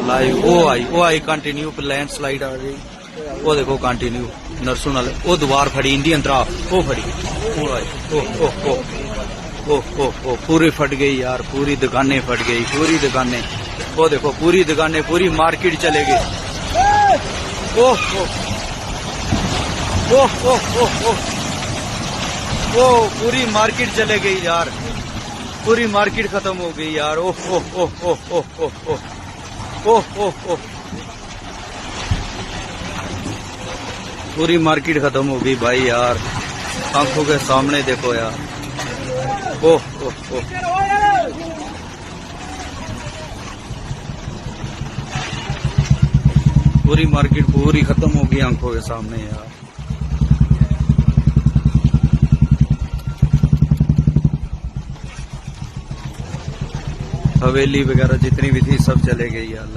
Live वो I continue landslide आ गई। वो देखो कंटिन्यू नरसों नाल वो दीवार फड़ी इंडियन तरह वो फड़ी वो आई ओ पूरी फट गई यार, पूरी दुकानें फट गई, पूरी दुकानें। वो देखो पूरी दुकानें, पूरी मार्केट चले गई। ओह ओ पूरी मार्केट चले गई यार, पूरी मार्केट खत्म हो गई यार। ओह ओह ओह ओह ओह ओह ओह ओह ओह पूरी मार्केट खत्म हो गई भाई यार, आंखों के सामने देखो यार। ओह ओह ओह पूरी मार्केट पूरी खत्म हो गई आंखों के सामने यार। हवेली वगैरह जितनी भी थी सब चले गई यार।